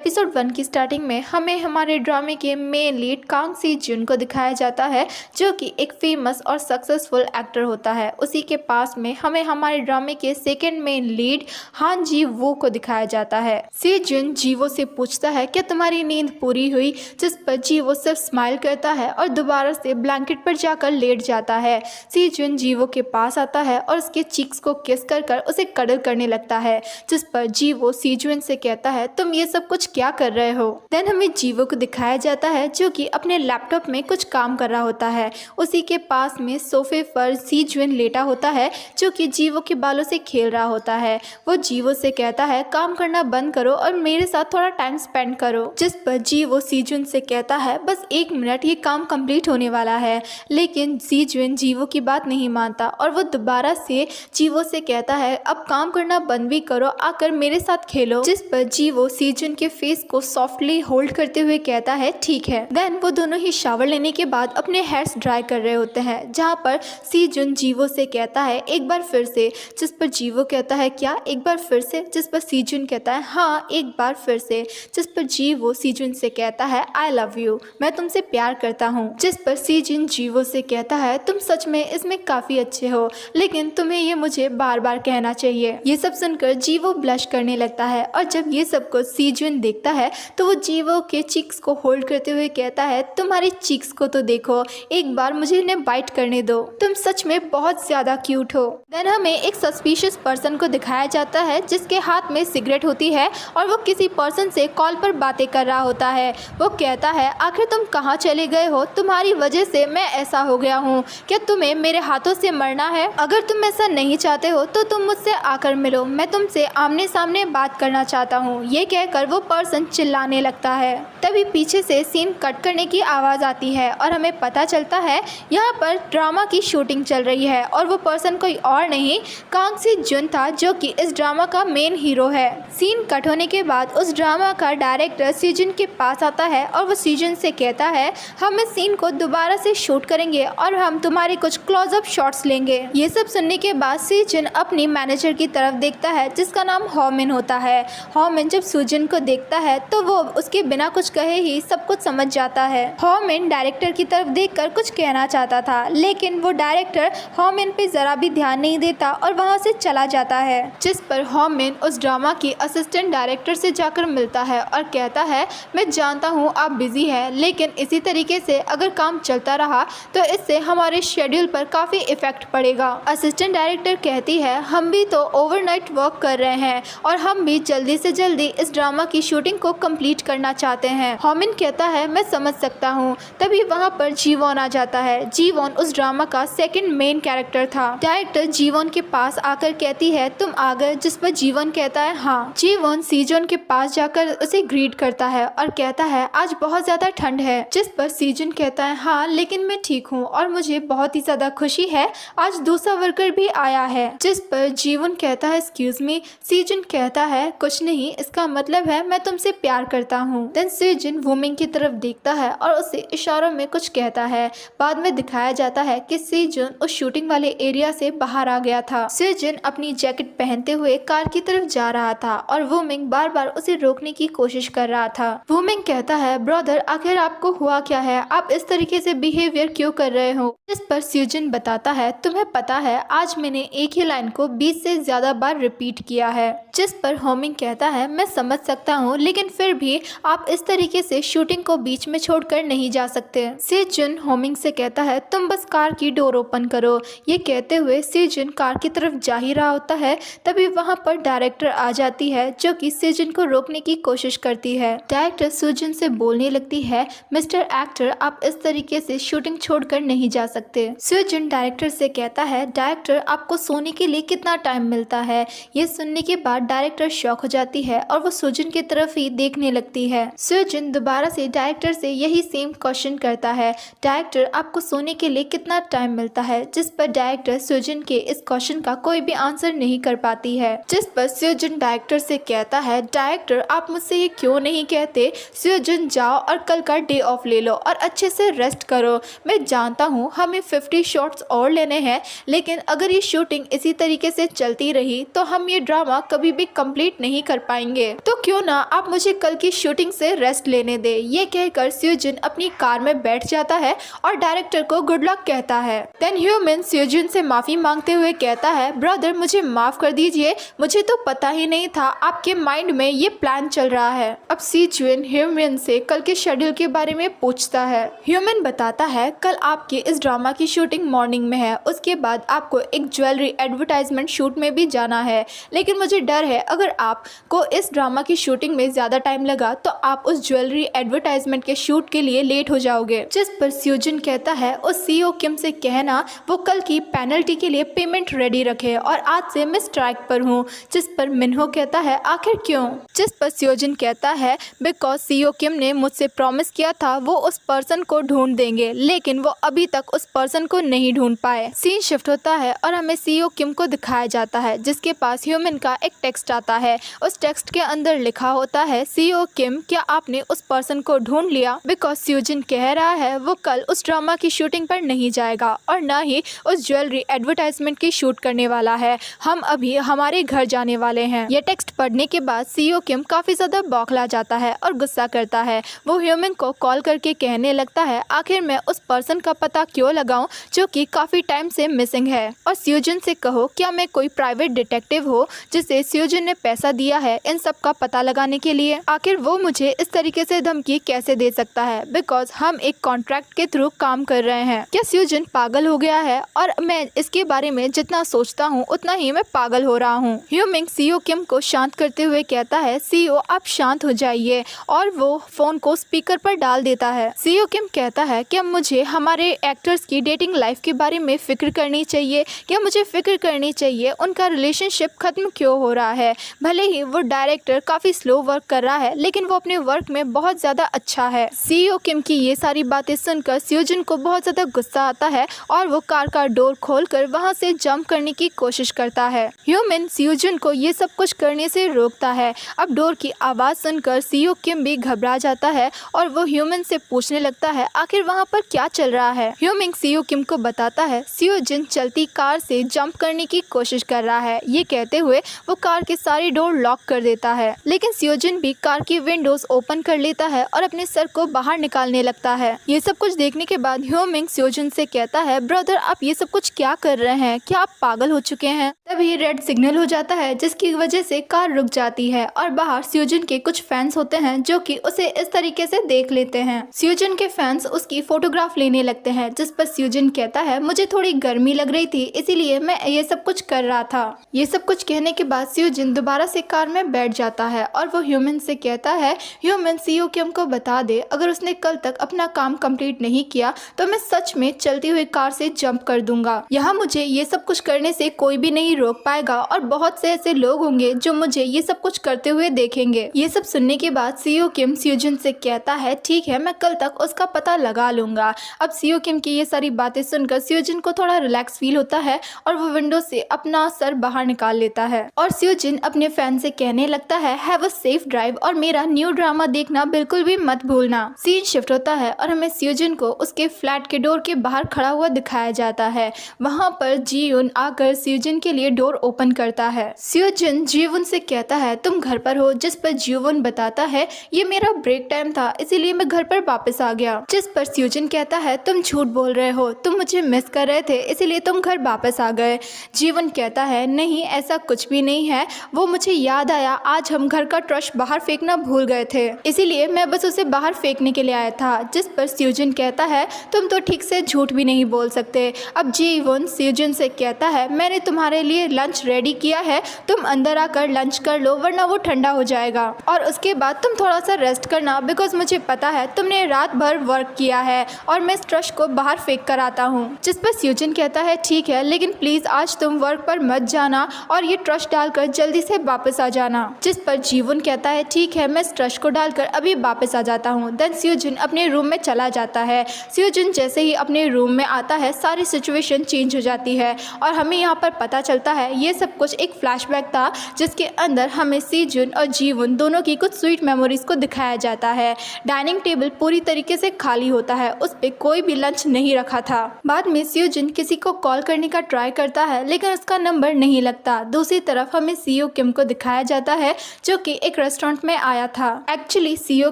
Episode 1 की starting में हमें हमारे ड्रामे के मेन लीड कांग सी जुन को दिखाया जाता है, जो कि एक फेमस और सक्सेसफुल एक्टर होता है। उसी के पास में हमें हमारे ड्रामे के सेकंड मेन लीड हान जी वो को दिखाया जाता है। सी जुन जीवो से पूछता है क्या तुम्हारी नींद पूरी हुई, जिस पर जीवो सिर्फ स्माइल करता है और दोबारा से ब्लैंकेट पर जाकर लेट जाता है। सी जुन जीवो के पास आता है और उसके चीक्स को किस कर उसे कडल करने लगता है, जिस पर जीवो सी जुन से कहता है तुम ये सब कुछ क्या कर रहे हो। देन हमें जीवो को दिखाया जाता है जो कि अपने लैपटॉप में कुछ काम कर रहा होता है। उसी के पास में सोफे पर सी जुन लेटा होता है जो कि जीवो के बालों से खेल रहा होता है। वो जीवो से कहता है काम करना बंद करो और मेरे साथ थोड़ा टाइम स्पेंड करो, जिस पर जीवो सी जुन से कहता है बस 1 मिनट, ये काम कंप्लीट होने वाला है। लेकिन सी जुन जीवो की बात नहीं मानता और वो दोबारा से जीवो से कहता है अब काम करना बंद भी करो, आकर मेरे साथ खेलो, जिस पर जीवो सी जुन के फेस को सॉफ्टली होल्ड करते हुए कहता है ठीक है। देन वो दोनों ही शावर लेने के बाद अपने हेयर्स ड्राई कर रहे होते हैं, जहाँ पर सी जुन जीवो से कहता है एक बार फिर से, जिस पर जीवो कहता है क्या एक बार फिर से, जिस पर सी जुन कहता है हाँ एक बार फिर से, जिस पर जीवो सी जुन से कहता है आई लव यू, मैं तुमसे प्यार करता हूँ, जिस पर सी जुन जीवो से कहता है तुम सच में इसमें काफी अच्छे हो, लेकिन तुम्हें ये मुझे बार बार कहना चाहिए। ये सब सुनकर जीवो ब्लश करने लगता है और जब ये सब कुछ सी जुन देखता है तो वो जीवो के चीक्स को होल्ड करते हुए कहता है तुम्हारी चीक्स को तो देखो, एक बार मुझे इन्हें बाइट करने दो, तुम सच में बहुत ज्यादा क्यूट हो। देन हमें एक सस्पिशियस पर्सन को दिखाया जाता है जिसके हाथ में सिगरेट होती है और वो किसी पर्सन से कॉल पर बातें कर रहा होता है। वो कहता है आखिर तुम कहाँ चले गए हो, तुम्हारी वजह से मैं ऐसा हो गया हूँ, क्या तुम्हें मेरे हाथों से मरना है? अगर तुम ऐसा नहीं चाहते हो तो तुम मुझसे आकर मिलो, मैं तुमसे आमने सामने बात करना चाहता हूँ। ये कहकर वो पर्सन चिल्लाने लगता है। तभी पीछे से सीन कट करने की आवाज़ आती है और हमें पता चलता है यहाँ पर ड्रामा की शूटिंग चल रही है और वो पर्सन कोई और नहीं कांग सी जुन था, जो कि इस ड्रामा का मेन हीरो है। सीन कट होने के बाद उस ड्रामा का डायरेक्टर सी जुन के पास आता है और वो सी जुन से कहता है हम इस सीन को दोबारा से शूट करेंगे और हम तुम्हारे कुछ क्लोजअप शॉट्स लेंगे। ये सब सुनने के बाद सी जुन अपनी मैनेजर की तरफ देखता है जिसका नाम हॉमिन होता है। हॉमिन जब सुजन को देखता है तो वो उसके बिना कुछ कहे ही सब कुछ समझ जाता है। हॉमिन डायरेक्टर की तरफ देखकर कुछ कहना चाहता था, लेकिन वो डायरेक्टर हॉमिन पे जरा भी ध्यान नहीं देता और वहां से चला जाता है, जिस पर हॉमिन उस ड्रामा की असिस्टेंट डायरेक्टर से जाकर मिलता है और कहता है मैं जानता हूँ आप बिजी हैं, लेकिन इसी तरीके से अगर काम चलता रहा तो इससे हमारे शेड्यूल पर काफ़ी इफेक्ट पड़ेगा। असिस्टेंट डायरेक्टर कहती है हम भी तो ओवरनाइट वर्क कर रहे हैं और हम भी जल्दी से जल्दी इस ड्रामा की शूटिंग को कंप्लीट करना चाहते हैं। हॉमिन कहता है मैं समझ सकता हूँ। तभी वहाँ पर जीवोन आ जाता है। जीवोन उस ड्रामा का सेकंड मेन कैरेक्टर था। डायरेक्टर जीवोन के पास आकर कहती है तुम आ गए, जिस पर जीवोन कहता है हाँ। जीवोन सीजन के पास जाकर उसे ग्रीट करता है और कहता है आज बहुत ज्यादा ठंड है, जिस पर सीजन कहता है हाँ लेकिन मैं ठीक हूँ और मुझे बहुत ही ज्यादा खुशी है, आज दूसरा वर्कर भी आया है, जिस पर जीवन कहता है एक्सक्यूज मी। सीजन कहता है कुछ नहीं, इसका मतलब है मैं तुमसे प्यार करता हूँ। देन सीजन वुमिंग की तरफ देखता है और उसे इशारों में कुछ कहता है। बाद में दिखाया जाता है कि सीजन उस शूटिंग वाले एरिया से बाहर आ गया था। सीजन अपनी जैकेट पहनते हुए कार की तरफ जा रहा था और वुमिंग बार बार उसे रोकने की कोशिश कर रहा था। वुमिंग कहता है ब्रदर आखिर आपको हुआ क्या है, आप इस तरीके से बिहेवियर क्यों कर रहे हो? इस पर सीजन बताता है तुम्हें पता है आज मैंने एक ही लाइन को 20 से ज्यादा बार रिपीट किया है, जिस पर होमिंग कहता है मैं समझ सकता हूँ, लेकिन फिर भी आप इस तरीके से शूटिंग को बीच में छोड़कर नहीं जा सकते। सीजन होमिंग से कहता है तुम बस कार की डोर ओपन करो। ये कहते हुए सीजन कार की तरफ जा ही रहा होता है, तभी वहाँ पर डायरेक्टर आ जाती है जो कि सीजन को रोकने की कोशिश करती है। डायरेक्टर सीजन से बोलने लगती है मिस्टर एक्टर आप इस तरीके से शूटिंग छोड़कर नहीं जा सकते। सीजन डायरेक्टर से कहता है डायरेक्टर आपको सोने के लिए कितना टाइम मिलता है? ये सुनने के बाद डायरेक्टर शॉक हो जाती है और वो सुजन की तरफ ही देखने लगती है। सुजन दोबारा से डायरेक्टर से यही सेम क्वेश्चन करता है डायरेक्टर आपको सोने के लिए कितना टाइम मिलता है, जिस पर डायरेक्टर सुजन के इस क्वेश्चन का कोई भी आंसर नहीं कर पाती है, जिस पर सुजन डायरेक्टर से कहता है डायरेक्टर आप मुझसे ये क्यों नहीं कहते? सुजन जाओ और कल का डे ऑफ ले लो और अच्छे से रेस्ट करो। मैं जानता हूँ हमें 50 शॉट्स और लेने हैं, लेकिन अगर ये शूटिंग इसी तरीके से चलती रही तो हम ये ड्रामा कभी भी कंप्लीट नहीं कर पाएंगे, तो क्यों ना आप मुझे कल की शूटिंग से रेस्ट लेने दे। ये कहकर स्यूजिन अपनी कार में बैठ जाता है और डायरेक्टर को गुड लक कहता है। देन ह्यूमन स्यूजिन से माफी मांगते हुए कहता है, ब्रदर मुझे माफ कर दीजिए, मुझे तो पता ही नहीं था आपके माइंड में ये प्लान चल रहा है। अब स्यूजिन ह्यूमन से कल के शेड्यूल के बारे में पूछता है। ह्यूमन बताता है, कल आपके इस ड्रामा की शूटिंग मॉर्निंग में है, उसके बाद आपको एक ज्वेलरी एडवर्टाइजमेंट शूट में भी जाना है, लेकिन मुझे डर है अगर आपको इस ड्रामा की शूटिंग में ज्यादा टाइम लगा तो आप उस ज्वेलरी एडवर्टाइजमेंट के शूट के लिए लेट हो जाओगे। जिस पर स्यूजिन कहता है, उस सीईओ किम से कहना वो कल की पेनल्टी के लिए पेमेंट रेडी रखे और आज से मैं स्ट्राइक पर हूँ। जिस पर मिन्हो कहता है, आखिर क्यों? जिस पर स्यूजिन कहता है, बिकॉज सीईओ किम ने मुझसे प्रॉमिस किया था वो उस पर्सन को ढूंढ देंगे, लेकिन वो अभी तक उस पर्सन को नहीं ढूंढ पाए। सीन शिफ्ट होता है और हमें सीईओ किम को दिखाया जाता है, जिसके पास ह्यूमन का एक टेक्स्ट आता है। उस टेक्स्ट के अंदर लिखा होता है, सीईओ किम क्या आपने उस पर्सन को ढूंढ लिया? बिकॉज स्यूजिन कह रहा है वो कल उस ड्रामा की शूटिंग पर नहीं जाएगा और न ही उस ज्वेलरी एडवर्टाइजमेंट की शूट करने वाला है। हम अभी हमारे घर जाने वाले हैं। ये टेक्स्ट पढ़ने के बाद सीईओ किम काफी ज्यादा बौखला जाता है और गुस्सा करता है। वो ह्यूमन को कॉल करके कहने लगता है, आखिर मैं उस पर्सन का पता क्यों लगाऊं जो कि काफी टाइम से मिसिंग है, और स्यूजिन से कहो क्या मैं कोई प्राइवेट डिटेक्टिव हो जिसे स्यूजिन ने पैसा दिया है इन सब का पता लगाने के लिए। आखिर वो मुझे इस तरीके से धमकी कैसे दे सकता है, बिकॉज हम एक कॉन्ट्रैक्ट के थ्रू काम कर रहे हैं। क्या स्यूजिन पागल हो गया है? और मैं इसके बारे में जितना सोचता हूँ उतना ही मैं पागल हो रहा हूँ। ह्यूमिंग सीईओ किम को शांत करते हुए कहता है, सीईओ आप शांत हो जाइए, और वो फोन को स्पीकर पर डाल देता है। सीईओ किम कहता है, क्या मुझे हमारे एक्टर्स की डेटिंग लाइफ के बारे में फिक्र करनी चाहिए? क्या मुझे फिक्र करनी चाहिए उनका रिलेशनशिप खत्म क्यों हो रहा है? भले ही वो डायरेक्टर काफी स्लो वर्क कर रहा है, लेकिन वो अपने वर्क में बहुत ज्यादा अच्छा है। सीईओ किम की ये सारी बातें सुनकर स्यूजिन को बहुत ज्यादा गुस्सा आता है और वो कार का डोर खोलकर वहां से जंप करने की कोशिश करता है। ह्यूमन स्यूजिन को ये सब कुछ करने से रोकता है। अब डोर की आवाज सुनकर सीईओ किम भी घबरा जाता है और वो ह्यूमन से पूछने लगता है, आखिर वहाँ पर क्या चल रहा है? ह्यूमिंग सीईओ किम को बताता है, स्यूजिन चलती कार से जंप करने की कोशिश कर रहा है। ये कहते हुए वो कार के सारे डोर लॉक कर देता है, लेकिन स्यूजिन भी कार की विंडोज ओपन कर लेता है और अपने सर को बाहर निकालने लगता है। ये सब कुछ देखने के बाद ह्यूमिंग स्यूजिन से कहता है, ब्रदर आप ये सब कुछ क्या कर रहे हैं? क्या आप पागल हो चुके हैं? तभी रेड सिग्नल हो जाता है, जिसकी वजह से कार रुक जाती है और बाहर स्यूजिन के कुछ फैंस होते हैं जो कि उसे इस तरीके से देख लेते हैं। स्यूजिन के फैंस उसकी फोटोग्राफ लेने लगते हैं, जिस पर स्यूजिन कहता है, मुझे थोड़ी गर्मी लग रही थी इसीलिए मैं ये सब कुछ कर रहा था। ये सब कुछ कहने के बाद स्यूजिन दोबारा से कार में बैठ जाता है और वो ह्यूमन से कहता है, ह्यूमन सीईओ किम को बता दे अगर उसने कल तक अपना काम कंप्लीट नहीं किया तो मैं सच में चलती हुई कार से जंप कर दूंगा। यहाँ मुझे ये सब कुछ करने से कोई भी नहीं रोक पाएगा और बहुत से ऐसे लोग होंगे जो मुझे ये सब कुछ करते हुए देखेंगे। ये सब सुनने के बाद सीईओ किम स्यूजिन से कहता है, ठीक है मैं कल तक उसका पता लगा लूंगा। अब सीईओ किम की ये सारी बातें सुनकर स्यूजिन को थोड़ा रिलैक्स फील होता है और वो विंडो से अपना सर बाहर निकाल लेता है और स्यूजिन अपने फैन से कहने लगता है, हैव अ सेफ ड्राइव और मेरा न्यू ड्रामा देखना बिल्कुल भी मत भूलना। सीन शिफ्ट होता है और हमें स्यूजिन को उसके फ्लैट के डोर के बाहर खड़ा हुआ दिखाया जाता है। वहाँ पर जीउन आकर स्यूजिन के लिए डोर ओपन करता है। स्यूजिन जीवन से कहता है, तुम घर पर हो? जिस पर जीवन बताता है, ये मेरा ब्रेक टाइम था इसीलिए मैं घर पर वापस आ गया। जिस पर स्यूजिन कहता है, तुम झूठ बोल रहे हो, तुम मुझे मिस कर रहे थे इसीलिए तुम घर वापस आ गए। जीवन कहता है, नहीं ऐसा कुछ भी नहीं है, वो मुझे याद आया आज हम घर का ट्रश बाहर फेंकना भूल गए थे इसीलिए मैं बस उसे बाहर फेंकने के लिए आया था। जिस पर स्यूजिन कहता है, तुम तो ठीक से झूठ भी नहीं बोल सकते। अब जीवन स्यूजिन से कहता है, मैंने तुम्हारे लिए लंच रेडी किया है, तुम अंदर आकर लंच कर लो वरना वो ठंडा हो जाएगा और उसके बाद तुम थोड़ा सा रेस्ट करना बिकॉज मुझे पता है तुमने रात भर वर्क किया है और मैं इस ट्रश को बाहर फेंक कर आता हूँ। जिस पर स्यूजिन कहता है, ठीक है लेकिन प्लीज आज तुम वर्क पर मत जाना और ये ट्रश डालकर जल्दी से वापस आ जाना। जिस पर जीवन कहता है, ठीक है मैं इस ट्रश को डालकर अभी वापस आ जाता हूँ। देन स्यूजिन अपने रूम में चला जाता है। स्यूजिन जैसे ही अपने रूम में आता है सारी सिचुएशन चेंज हो जाती है और हमें यहाँ पर पता चलता है ये सब कुछ एक फ्लैशबैक था जिसके अंदर हमें सीजुन और जीवन दोनों की कुछ स्वीट मेमोरीज को दिखाया जाता है। डाइनिंग टेबल पूरी तरीके से खाली होता है, उस पे कोई भी लंच नहीं रखा था। बाद में स्यूजिन किसी को कॉल करने का ट्राई करता है लेकिन उसका नंबर नहीं लगता। दूसरी तरफ हमें सीओ किम को दिखाया जाता है जो कि एक रेस्टोरेंट में आया था। एक्चुअली सीओ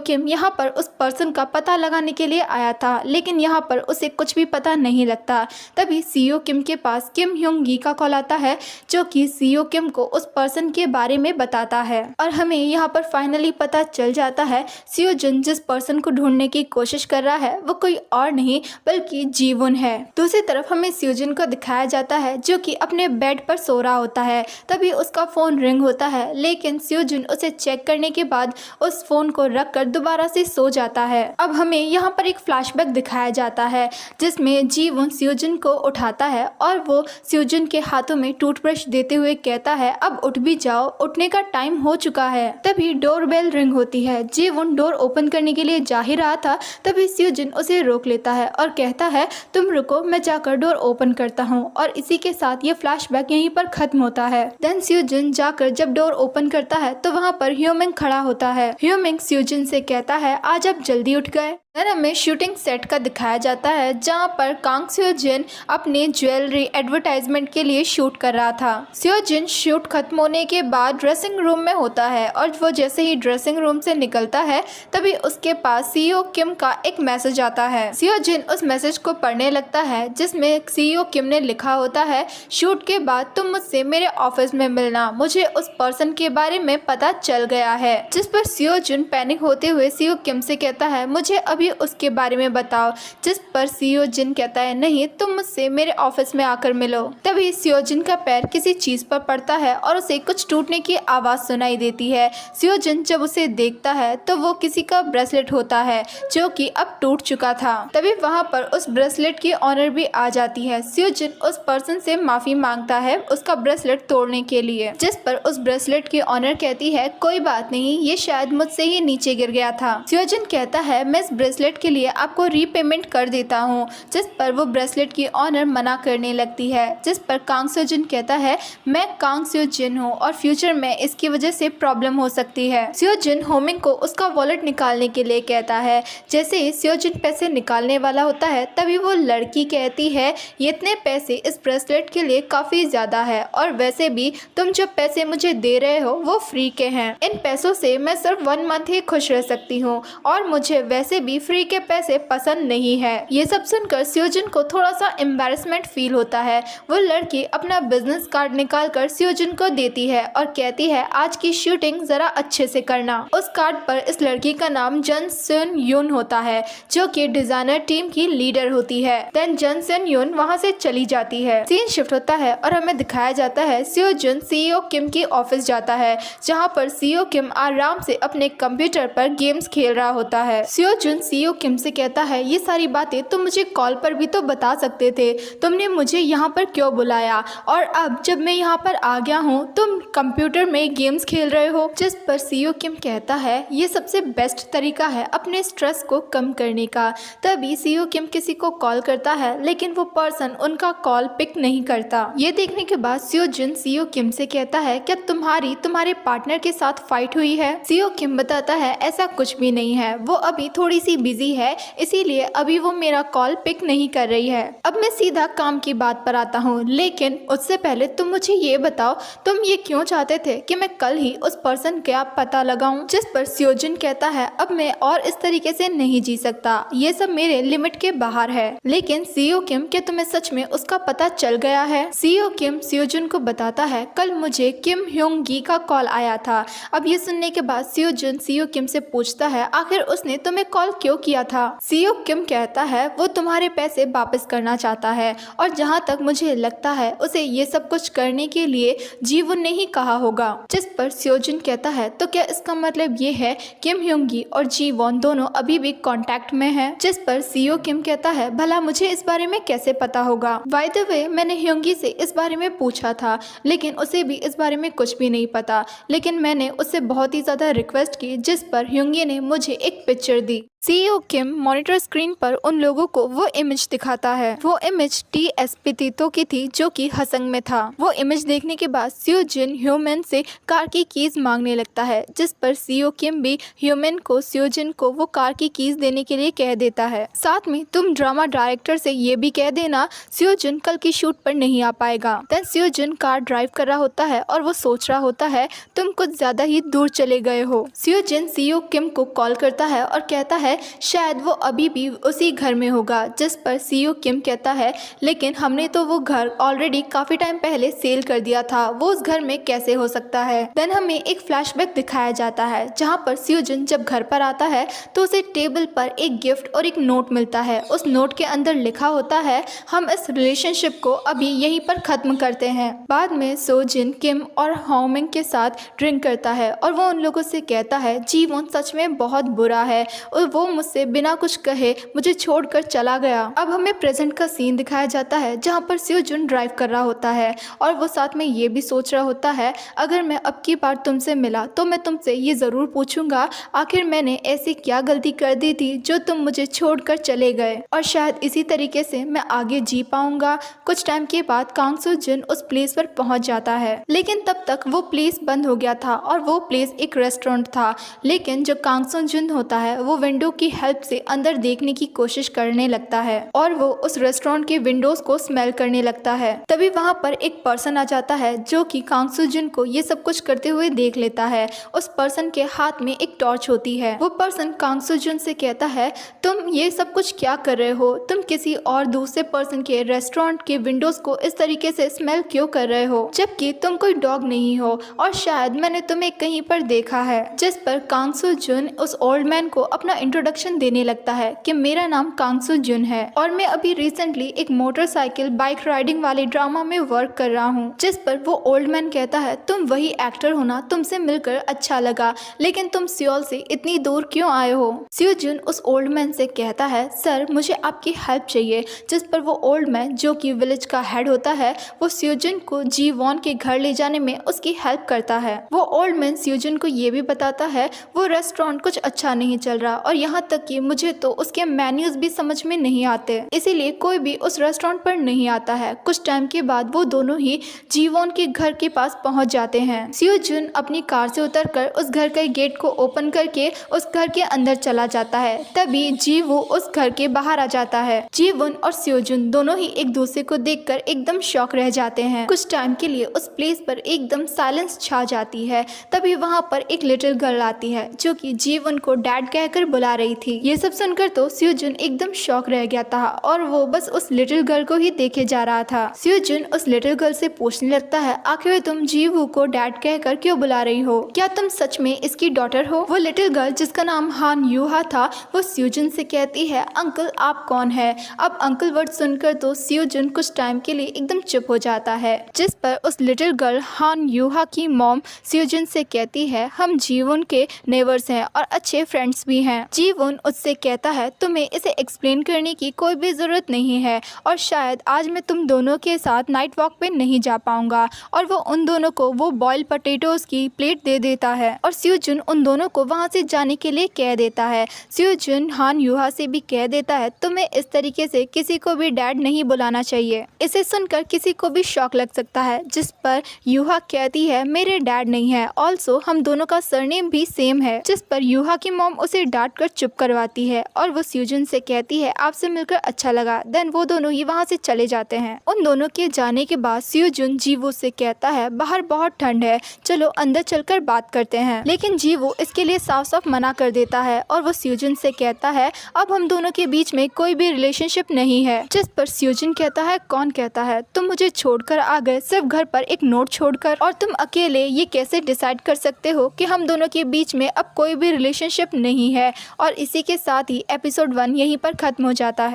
किम यहाँ पर उस पर्सन का पता लगाने के लिए आया था, लेकिन यहाँ पर उसे कुछ भी पता नहीं लगता। तभी सीओ किम के पास किम ह्योंग गी का कॉल आता है जो कि सीओ किम को उस पर्सन के बारे में बताता है और हमें यहाँ पर फाइनली पता चल जाता है सीओ जुन जिस पर्सन को ढूंढने की कोशिश कर रहा है वो कोई और नहीं बल्कि जीवुन है। दूसरी तरफ हमें सीओ जुन को दिखाया जाता है जो कि अपने बेड पर सो रहा होता है। तभी उसका फोन रिंग होता है, लेकिन सीओ जुन उसे चेक करने के बाद उस फोन को रखकर दोबारा से सो जाता है। अब हमें यहाँ पर एक फ्लैशबैक दिखाया जाता है जिसमें जीवुन सीओ जुन को उठाता है और वो सीओ जुन के हाथों में टूथब्रश देते हुए कहता है अब उठ भी जाओ, उठने का टाइम हो चुका है। तभी डोरबेल रिंग होती है। जीवुन डोर ओपन करने के लिए जा ही रहा था, तभी सीओ जुन उसे रोक लेता है और कहता है तुम रुको, मैं जाकर डोर ओपन करता हूँ। और इसी के साथ ये फ्लैशबैक यहीं पर खत्म होता है। देन सीओ जुन जाकर जब डोर ओपन करता है तो वहाँ पर ह्योमिंग खड़ा होता है। ह्योमिंग सीओ जुन से कहता है आज आप जल्दी उठ गए। देन हमें शूटिंग सेट का दिखाया जाता है जहाँ पर कांग सीओ जिन अपने ज्वेलरी एडवर्टाइजमेंट के लिए शूट कर रहा था। सीओ जिन शूट खत्म होने के बाद ड्रेसिंग रूम में होता है और वो जैसे ही ड्रेसिंग रूम से निकलता है तभी उसके पास सीओ किम का एक मैसेज आता है। सीओ जिन उस मैसेज को पढ़ने लगता है जिसमें सीओ किम ने लिखा होता है शूट के बाद तुम मुझसे मेरे ऑफिस में मिलना, मुझे उस पर्सन के बारे में पता चल गया है। जिस पर सीओ जिन पैनिक होते हुए सीओ किम से कहता है मुझे अभी उसके बारे में बताओ। जिस पर सीओ जिन कहता है नहीं, तुम मुझसे मेरे ऑफिस में आकर मिलो। तभी सीओ जिन का पैर किसी चीज पर पड़ता है और उसे कुछ टूटने की आवाज सुनाई देती है। सीओ जिन जब उसे देखता है तो वो किसी का ब्रेसलेट होता है जो कि अब टूट चुका था। तभी वहाँ पर उस ब्रेसलेट की ऑनर भी आ जाती है। सीओ जिन उस पर्सन से माफी मांगता है उसका ब्रेसलेट तोड़ने के लिए, जिस पर उस ब्रेसलेट की ऑनर कहती है कोई बात नहीं, ये शायद मुझसे ही नीचे गिर गया था। सीओ जिन कहता है मैं इस ब्रेसलेट के लिए आपको रीपेमेंट कर देता हूँ, जिस पर वो ब्रेसलेट की ऑनर मना करने लगती है। जिस पर कांग सीओ जिन कहता है मैं कांग सीओ जिन हूँ और फ्यूचर में इसकी वजह से प्रॉब्लम हो सकती है। सीओ जिन होमिंग को उसका वॉलेट निकालने के लिए कहता है। जैसे ही सीओ जिन पैसे निकालने वाला होता है तभी वो लड़की कहती है ये इतने पैसे इस ब्रेसलेट के लिए काफी ज्यादा है और वैसे भी तुम जो पैसे मुझे दे रहे हो वो फ्री के हैं। इन पैसों से मैं सिर्फ 1 मंथ ही खुश रह सकती हूँ और मुझे वैसे भी फ्री के पैसे पसंद नहीं है। ये सब सुनकर सीओ जिन को थोड़ा सा एम्बैरेसमेंट फील होता है। वो लड़की अपना बिजनेस कार्ड निकाल कर सीओ जिन को देती है और कहती है आज की शूटिंग जरा अच्छे से करना। उस कार्ड पर इस लड़की का नाम जन सन यून होता है जो कि डिजाइनर टीम की लीडर होती है। देन जन सन यून वहाँ से चली जाती है। सीन शिफ्ट होता है और हमें दिखाया जाता है सीओ जुन सीईओ किम की ऑफिस जाता है जहाँ पर सीईओ किम आराम से अपने कंप्यूटर पर गेम्स खेल रहा होता है। सीओ जुन सीईओ किम से कहता है ये सारी बातें तुम मुझे कॉल पर भी तो बता सकते थे, तुमने मुझे यहाँ पर क्यों बुलाया और अब जब मैं यहाँ पर आ गया हूँ तुम कंप्यूटर में गेम्स खेल रहे हो। जिस पर सीईओ किम कहता है ये सबसे बेस्ट तरीका है अपने स्ट्रेस को कम करने का। तभी सीईओ किम किसी को कॉल करता है लेकिन वो पर्सन उनका कॉल पिक नहीं करता। ये देखने के बाद सीओ जुन सीईओ किम से कहता है क्या तुम्हारे पार्टनर के साथ फाइट हुई है। सीईओ किम बताता है ऐसा कुछ भी नहीं है, वो अभी थोड़ी सी बिजी है इसीलिए अभी वो मेरा कॉल पिक नहीं कर रही है। अब मैं सीधा काम की बात पर आता हूँ, लेकिन उससे पहले तुम मुझे ये बताओ तुम ये क्यों चाहते थे कि मैं कल ही उस पर्सन का पता लगाऊं। जिस पर सीओ जुन कहता है अब मैं और इस तरीके से नहीं जी सकता, ये सब मेरे लिमिट के बाहर है। लेकिन सीईओ किम क्या तुम्हें सच में उसका पता चल गया है। सीईओ किम सीओ जुन को बताता है कल मुझे किम ह्योंग गी का कॉल आया था। अब ये सुनने के बाद सीओ जुन सीईओ किम से पूछता है आखिर उसने तुम्हें कॉल क्यों किया था। सीईओ किम कहता है वो तुम्हारे पैसे वापस करना चाहता है और जहाँ तक मुझे लगता है उसे ये सब कुछ करने के लिए जीवुन ने ही कहा होगा। जिस पर सीओ जुन कहता है तो क्या इसका मतलब ये है किम ह्योंग गी और जीवुन दोनों अभी भी कांटेक्ट में हैं। जिस पर सीईओ किम कहता है भला मुझे इस बारे में कैसे पता होगा। बाय द वे मैंने ह्योंग गी से इस बारे में पूछा था लेकिन उसे भी इस बारे में कुछ भी नहीं पता, लेकिन मैंने उससे बहुत ही ज्यादा रिक्वेस्ट की जिस पर ह्योंग गी ने मुझे एक पिक्चर दी। सीईओ किम मॉनिटर स्क्रीन पर उन लोगों को वो इमेज दिखाता है। वो इमेज टीएसपी तीतो की थी जो कि हसंग में था। वो इमेज देखने के बाद स्योजिन ह्यूमन से कार की कीज मांगने लगता है, जिस पर सीईओ किम भी ह्यूमन को स्योजिन को वो कार की कीज देने के लिए कह देता है। साथ में तुम ड्रामा डायरेक्टर से ये भी कह देना स्योजिन कल की शूट पर नहीं आ पाएगा। देन स्योजिन कार ड्राइव कर रहा होता है और वो सोच रहा होता है तुम कुछ ज्यादा ही दूर चले गए हो। स्योजिन सीईओ किम को कॉल करता है और कहता है शायद वो अभी भी उसी घर में होगा, जिस पर सीईओ किम कहता है लेकिन हमने तो वो घर ऑलरेडी काफी टाइम पहले सेल कर दिया था, वो उस घर में कैसे हो सकता है। देन हमें एक फ्लैशबैक दिखाया जाता है जहाँ पर स्योजिन जब घर पर आता है तो उसे टेबल पर एक गिफ्ट और एक नोट मिलता है। उस नोट के अंदर लिखा होता है हम इस रिलेशनशिप को अभी यहीं पर खत्म करते हैं। बाद में सोजिन किम और हाओमिंग के साथ ड्रिंक करता है और वो उन लोगों से कहता है जीवन सच में बहुत बुरा है और वो मुझसे बिना कुछ कहे मुझे छोड़कर चला गया। अब हमें प्रेजेंट का सीन दिखाया जाता है जहाँ पर स्योजुन ड्राइव कर रहा होता है और वो साथ में ये भी सोच रहा होता है अगर मैं अब की बार तुमसे मिला तो मैं तुमसे ये ज़रूर पूछूंगा आखिर मैंने ऐसी क्या गलती कर दी थी जो तुम मुझे छोड़कर चले गए, और शायद इसी तरीके से मैं आगे जी पाऊंगा। कुछ टाइम के बाद कांग सू जिन उस प्लेस पर पहुंच जाता है, लेकिन तब तक वो प्लेस बंद हो गया था और वो प्लेस एक रेस्टोरेंट था। लेकिन जो कांग सू जिन होता है वो विंडो की हेल्प से अंदर देखने की कोशिश करने लगता है और वो उस रेस्टोरेंट के विंडोज को स्मेल करने लगता है। तभी वहाँ पर एक पर्सन आ जाता है जो कि कांग सू जिन को ये सब कुछ करते हुए देख लेता है। उस पर्सन के हाथ में एक टॉर्च होती है। वो पर्सन कांग सू जिन से कहता है तुम ये सब कुछ क्या कर रहे हो, तुम किसी और दूसरे पर्सन के रेस्टोरेंट के विंडोज को इस तरीके से स्मेल क्यों कर रहे हो, जबकि तुम कोई डॉग नहीं हो और शायद मैंने तुम्हें कहीं पर देखा है। जिस पर कांग सू जिन उस ओल्ड मैन को अपना इंट्रोडक्शन देने लगता है कि मेरा नाम कांग सू जिन है और मैं अभी रिसेंटली एक मोटरसाइकिल बाइक राइडिंग वाले ड्रामा में वर्क कर रहा हूँ। जिस पर वो ओल्ड मैन कहता है तुम वही एक्टर हो ना, तुमसे मिलकर अच्छा लगा, लेकिन तुम सियोल से इतनी दूर क्यों आए हो। स्योजुन उस ओल्ड मैन से कहता है सर मुझे आपकी हेल्प चाहिए। जिस पर वो ओल्ड मैन जो कि विलेज का हेड होता है वो स्योजुन को जी वॉन के घर ले जाने में उसकी हेल्प करता है। वो ओल्ड मैन स्योजुन को ये भी बताता है वो रेस्टोरेंट कुछ अच्छा नहीं चल रहा और यहाँ तक कि मुझे तो उसके मेन्यूज भी समझ में नहीं आते, इसीलिए कोई भी उस रेस्टोरेंट पर नहीं आता है। कुछ टाइम के बाद वो दोनों ही जीवोन के घर के पास पहुंच जाते हैं। स्योजुन अपनी कार से उतरकर उस घर के गेट को ओपन करके उस घर के अंदर चला जाता है। तभी जीवू उस घर के बाहर आ जाता है। जीवुन और स्योजुन दोनों ही एक दूसरे को देखकर एकदम शॉक रह जाते हैं। कुछ टाइम के लिए उस प्लेस पर एकदम साइलेंस छा जाती है। तभी वहाँ पर एक लिटिल गर्ल आती है जो कि जीवुन को डैड कहकर बुला रही थी। ये सब सुनकर तो स्योजुन एकदम शॉक रह गया था और वो बस उस लिटिल गर्ल को ही देखे जा रहा था। स्योजुन उस लिटिल गर्ल से पूछने लगता है आखिर तुम जीवू को डैड कहकर क्यों बुला रही हो, क्या तुम सच में इसकी डॉटर हो। वो लिटिल गर्ल जिसका नाम हान यूहा था वो स्योजुन से कहती है अंकल आप कौन है। अब अंकल वर्ड सुनकर तो स्योजुन कुछ टाइम के लिए एकदम चुप हो जाता है। जिस पर उस लिटिल गर्ल हान यूहा की मॉम स्योजुन से कहती है हम जीवुन के नेबर्स हैं और अच्छे फ्रेंड्स भी हैं। जीवुन उससे कहता है तुम्हें इसे एक्सप्लेन करने की कोई भी जरूरत नहीं है और शायद आज मैं तुम दोनों के साथ नाइट वॉक पे नहीं जा पाऊंगा, और वो उन दोनों को वो बॉइल्ड पोटैटोज की प्लेट दे देता है और स्योजुन उन दोनों को वहां से जाने के लिए कह देता है। स्योजुन हान यूहा से भी कह देता है तुम्हें इस तरीके से किसी को भी डैड नहीं बुलाना चाहिए। इसे सुनकर किसी को भी शॉक लग सकता है। जिस पर यूहा कहती है मेरे डैड नहीं है, ऑल्सो हम दोनों का सरनेम भी सेम है। जिस पर यूहा की मॉम उसे डांट कर चुप करवाती है और वो स्योजुन से कहती है आपसे मिलकर अच्छा लगा। देन वो दोनों ही वहाँ से चले जाते हैं। उन दोनों के जाने के बाद स्योजुन जीवू से कहता है बाहर बहुत ठंड है, चलो अंदर चलकर बात करते हैं। लेकिन जीवू इसके लिए साफ साफ मना कर देता है और वो स्योजुन से कहता है अब हम दोनों के बीच में कोई भी रिलेशनशिप नहीं है। जिस पर स्योजुन कहता है कौन कहता है, तुम मुझे छोड़कर आ गए सिर्फ घर पर एक नोट छोड़कर, और तुम अकेले ये कैसे डिसाइड कर सकते हो कि हम दोनों के बीच में अब कोई भी रिलेशनशिप नहीं है। और इसी के साथ ही एपिसोड 1 यहीं पर खत्म हो जाता है।